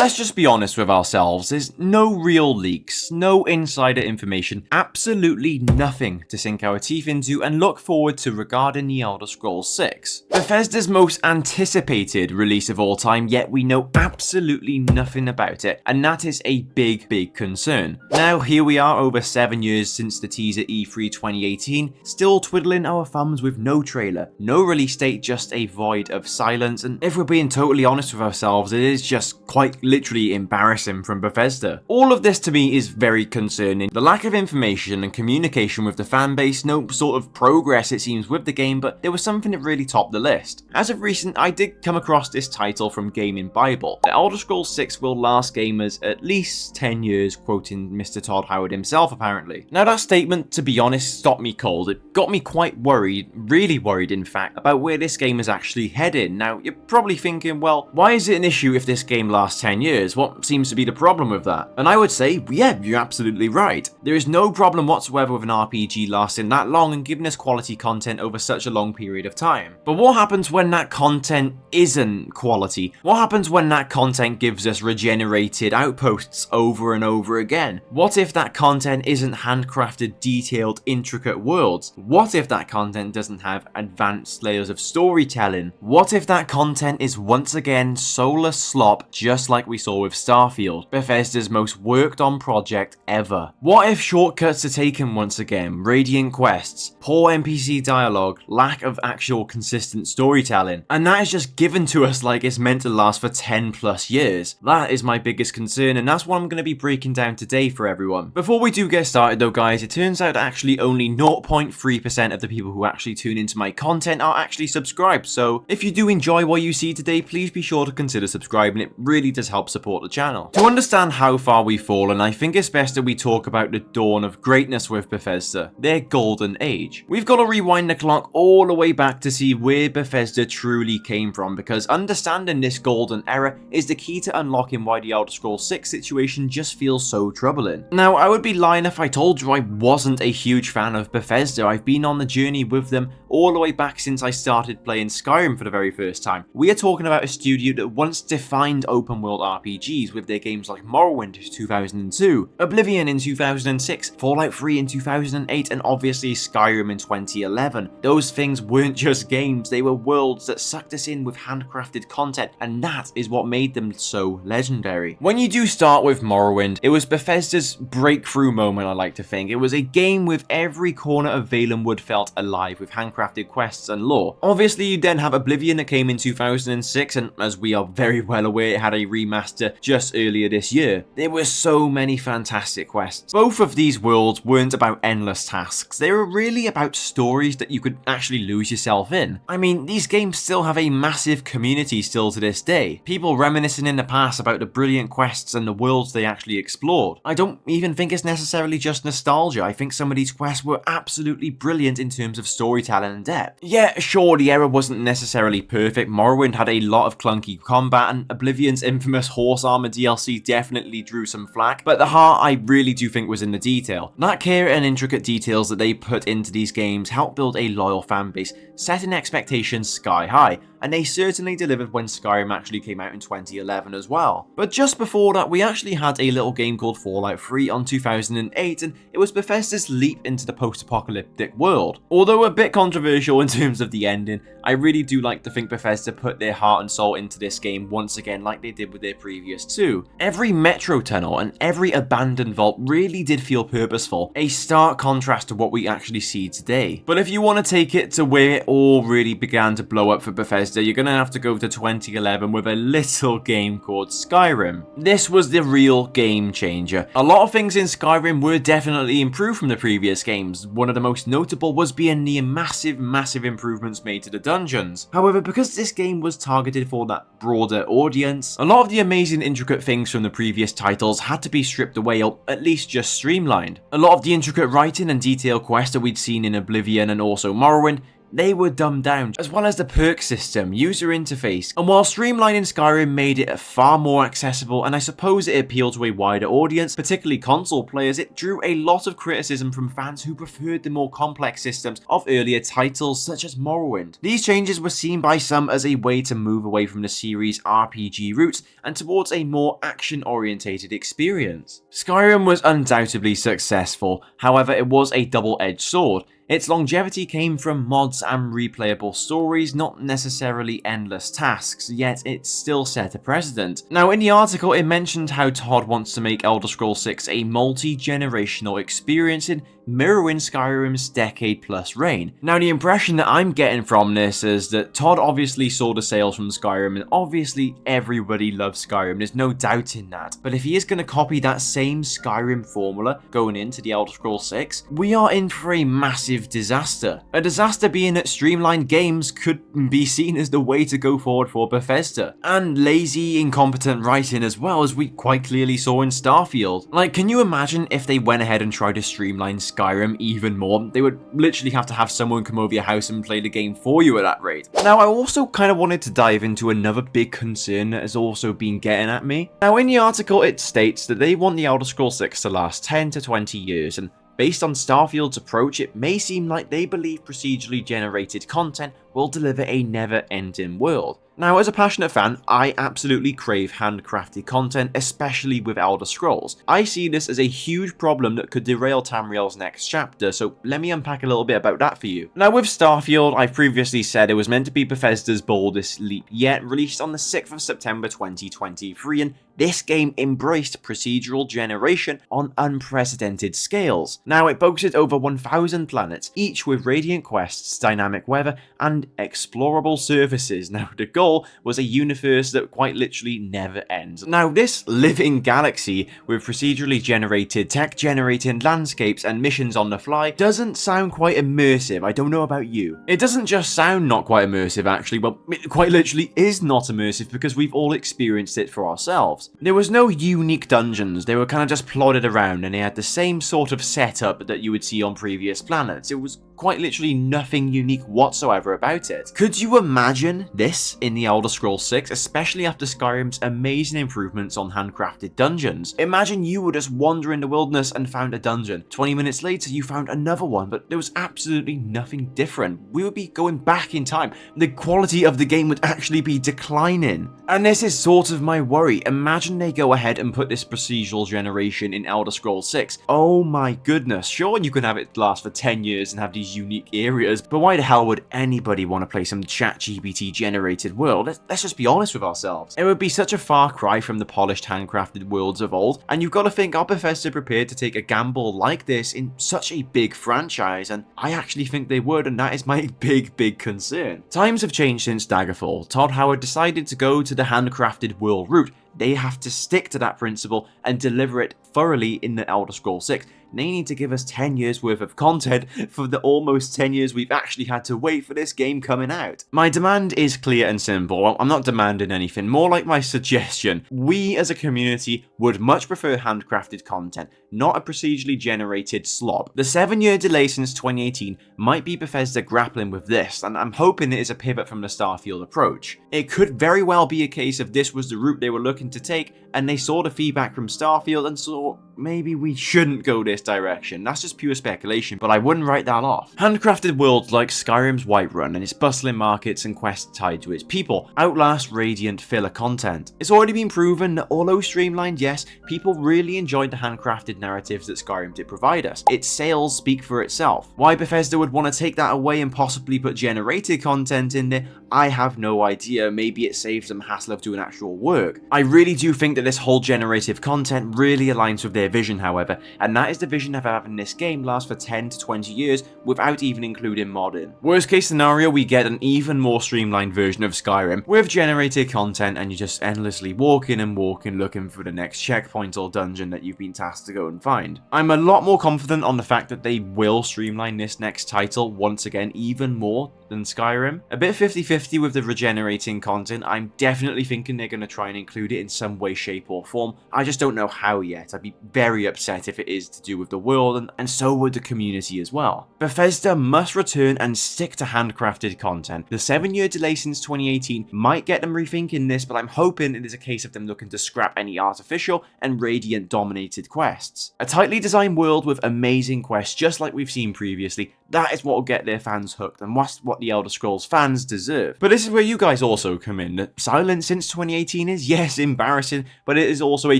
Let's just be honest with ourselves, there's no real leaks, no insider information, absolutely nothing to sink our teeth into and look forward to regarding The Elder Scrolls 6. Bethesda's most anticipated release of all time, yet we know absolutely nothing about it, and that is a big concern. Now here we are over 7 years since the teaser E3 2018, still twiddling our thumbs with no trailer, no release date, just a void of silence, and if we're being totally honest with ourselves, it is just quite literally embarrassing from Bethesda. All of this to me is very concerning. The lack of information and communication with the fanbase, no sort of progress it seems with the game, but there was something that really topped the list. As of recent, I did come across this title from GamingBible. The Elder Scrolls 6 will last gamers at least 10 years, quoting Mr. Todd Howard himself apparently. Now that statement, to be honest, stopped me cold. It got me quite worried, really worried in fact, about where this game is actually headed. Now you're probably thinking, well, why is it an issue if this game lasts 10 years? What seems to be the problem with that? And I would say, yeah, you're absolutely right. There is no problem whatsoever with an RPG lasting that long and giving us quality content over such a long period of time. But what happens when that content isn't quality? What happens when that content gives us regenerated outposts over and over again? What if that content isn't handcrafted, detailed, intricate worlds? What if that content doesn't have advanced layers of storytelling? What if that content is once again soulless slop, just like we saw with Starfield, Bethesda's most worked on project ever? What if shortcuts are taken once again, radiant quests, poor NPC dialogue, lack of actual consistent storytelling, and that is just given to us like it's meant to last for 10 plus years? That is my biggest concern, and that's what I'm going to be breaking down today for everyone. Before we do get started though guys, it turns out actually only 0.3% of the people who actually tune into my content are actually subscribed, so if you do enjoy what you see today, please be sure to consider subscribing. It really does help support the channel. To understand how far we've fallen, I think it's best that we talk about the dawn of greatness with Bethesda, their golden age. We've got to rewind the clock all the way back to see where Bethesda truly came from, because understanding this golden era is the key to unlocking why the Elder Scrolls 6 situation just feels so troubling. Now, I would be lying if I told you I wasn't a huge fan of Bethesda. I've been on the journey with them all the way back since I started playing Skyrim for the very first time. We are talking about a studio that once defined open world RPGs with their games like Morrowind in 2002, Oblivion in 2006, Fallout 3 in 2008, and obviously Skyrim in 2011. Those things weren't just games, they were worlds that sucked us in with handcrafted content, and that is what made them so legendary. When you do start with Morrowind, it was Bethesda's breakthrough moment, I like to think. It was a game with every corner of Valenwood felt alive with handcrafted quests and lore. Obviously you then have Oblivion that came in 2006, and as we are very well aware, it had a remaster just earlier this year. There were so many fantastic quests. Both of these worlds weren't about endless tasks, they were really about stories that you could actually lose yourself in. I mean, these games still have a massive community still to this day. People reminiscing in the past about the brilliant quests and the worlds they actually explored. I don't even think it's necessarily just nostalgia. I think some of these quests were absolutely brilliant in terms of storytelling and depth. Yeah, sure, the era wasn't necessarily perfect. Morrowind had a lot of clunky combat, and Oblivion's infamous horse armor DLC definitely drew some flack, but the heart I really do think was in the detail. That care and intricate details that they put into these games helped build a loyal fanbase, setting expectations sky high, and they certainly delivered when Skyrim actually came out in 2011 as well. But just before that, we actually had a little game called Fallout 3 on 2008, and it was Bethesda's leap into the post-apocalyptic world. Although a bit controversial in terms of the ending, I really do like to think Bethesda put their heart and soul into this game once again like they did with their previous two. Every metro tunnel and every abandoned vault really did feel purposeful, a stark contrast to what we actually see today. But if you want to take it to where it all really began to blow up for Bethesda, you're gonna have to go to 2011 with a little game called Skyrim. This was the real game changer. A lot of things in Skyrim were definitely improved from the previous games. One of the most notable was being the massive improvements made to the dungeons. However, because this game was targeted for that broader audience, a lot of the amazing intricate things from the previous titles had to be stripped away or at least just streamlined. A lot of the intricate writing and detailed quests that we'd seen in Oblivion and also Morrowind they were dumbed down, as well as the perk system, user interface. And while streamlining Skyrim made it far more accessible, and I suppose it appealed to a wider audience, particularly console players, it drew a lot of criticism from fans who preferred the more complex systems of earlier titles such as Morrowind. These changes were seen by some as a way to move away from the series' RPG roots and towards a more action-orientated experience. Skyrim was undoubtedly successful, however it was a double-edged sword. Its longevity came from mods and replayable stories, not necessarily endless tasks, yet it still set a precedent. Now in the article it mentioned how Todd wants to make Elder Scrolls 6 a multi-generational experience in mirroring Skyrim's decade-plus reign. Now the impression that I'm getting from this is that Todd obviously saw the sales from Skyrim, and obviously everybody loves Skyrim, there's no doubt in that. But if he is going to copy that same Skyrim formula going into the Elder Scrolls 6, we are in for a massive disaster. A disaster being that streamlined games could be seen as the way to go forward for Bethesda. And lazy, incompetent writing as well, as we quite clearly saw in Starfield. Like, can you imagine if they went ahead and tried to streamline Skyrim even more? They would literally have to have someone come over your house and play the game for you at that rate. Now, I also kind of wanted to dive into another big concern that has also been getting at me. Now, in the article, it states that they want the Elder Scrolls 6 to last 10 to 20 years, and based on Starfield's approach, it may seem like they believe procedurally generated content will deliver a never-ending world. Now, as a passionate fan, I absolutely crave handcrafted content, especially with Elder Scrolls. I see this as a huge problem that could derail Tamriel's next chapter, so let me unpack a little bit about that for you. Now, with Starfield, I've previously said it was meant to be Bethesda's boldest leap yet, released on the 6th of September 2023, and this game embraced procedural generation on unprecedented scales. Now, it boasted over 1,000 planets, each with radiant quests, dynamic weather, and explorable surfaces. Now, the goal was a universe that quite literally never ends. Now, this living galaxy with procedurally generated, tech-generated landscapes and missions on the fly doesn't sound quite immersive. I don't know about you. It doesn't just sound not quite immersive, actually. Well, it quite literally is not immersive because we've all experienced it for ourselves. There was no unique dungeons. They were kind of just plotted around, and they had the same sort of setup that you would see on previous planets. It was quite literally nothing unique whatsoever about it. Could you imagine this in the Elder Scrolls 6, especially after Skyrim's amazing improvements on handcrafted dungeons? Imagine you were just wandering the wilderness and found a dungeon. 20 minutes later you found another one, but there was absolutely nothing different. We would be going back in time. The quality of the game would actually be declining. And this is sort of my worry. Imagine they go ahead and put this procedural generation in Elder Scrolls 6. Oh my goodness, sure you can have it last for 10 years and have these unique areas, but why the hell would anybody want to play some ChatGPT generated world? Let's just be honest with ourselves. It would be such a far cry from the polished handcrafted worlds of old, and you've got to think, are Bethesda prepared to take a gamble like this in such a big franchise? And I actually think they would, and that is my big concern. Times have changed since Daggerfall. Todd Howard decided to go to the handcrafted world route. They have to stick to that principle and deliver it thoroughly in the Elder Scrolls 6. They need to give us 10 years worth of content for the almost 10 years we've actually had to wait for this game coming out. My demand is clear and simple. Well, I'm not demanding anything, more like my suggestion. We as a community would much prefer handcrafted content, not a procedurally generated slop. The 7-year delay since 2018 might be Bethesda grappling with this, and I'm hoping it is a pivot from the Starfield approach. It could very well be a case of this was the route they were looking to take, and they saw the feedback from Starfield and saw maybe we shouldn't go this direction. That's just pure speculation, but I wouldn't write that off. Handcrafted worlds like Skyrim's Whiterun and its bustling markets and quests tied to its people outlast Radiant filler content. It's already been proven that although streamlined, yes, people really enjoyed the handcrafted narratives that Skyrim did provide us. Its sales speak for itself. Why Bethesda would want to take that away and possibly put generated content in there, I have no idea. Maybe it saves them hassle of doing actual work. I really do think that this whole generative content really aligns with their vision, however, and that is the vision of having this game last for 10 to 20 years without even including modding. Worst case scenario, we get an even more streamlined version of Skyrim with generated content, and you're just endlessly walking and walking looking for the next checkpoint or dungeon that you've been tasked to go and find. I'm a lot more confident on the fact that they will streamline this next title once again even more than Skyrim. A bit 50-50 with the regenerating content. I'm definitely thinking they're going to try and include it in some way, shape or form. I just don't know how yet. I'd be very upset if it is to do with the world, and so would the community as well. Bethesda must return and stick to handcrafted content. The 7-year delay since 2018 might get them rethinking this, but I'm hoping it is a case of them looking to scrap any artificial and Radiant dominated quests. A tightly designed world with amazing quests just like we've seen previously, that is what will get their fans hooked, and that's what the Elder Scrolls fans deserve. But this is where you guys also come in. Silence since 2018 is, yes, embarrassing, but it is also a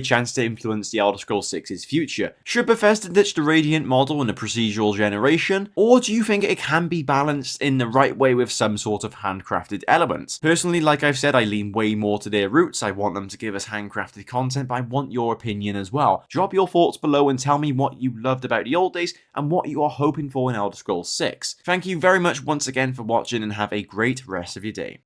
chance to influence the Elder Scrolls 6's future. Should Bethesda ditch the Radiant model in the procedural generation, or do you think it can be balanced in the right way with some sort of handcrafted elements? Personally, like I've said, I lean way more to their roots. I want them to give us handcrafted content, but I want your opinion as well. Drop your thoughts below and tell me what you loved about the old days and what you are hoping for in Elder Scrolls 6. Thank you very much once again for watching, and have a great rest of your day.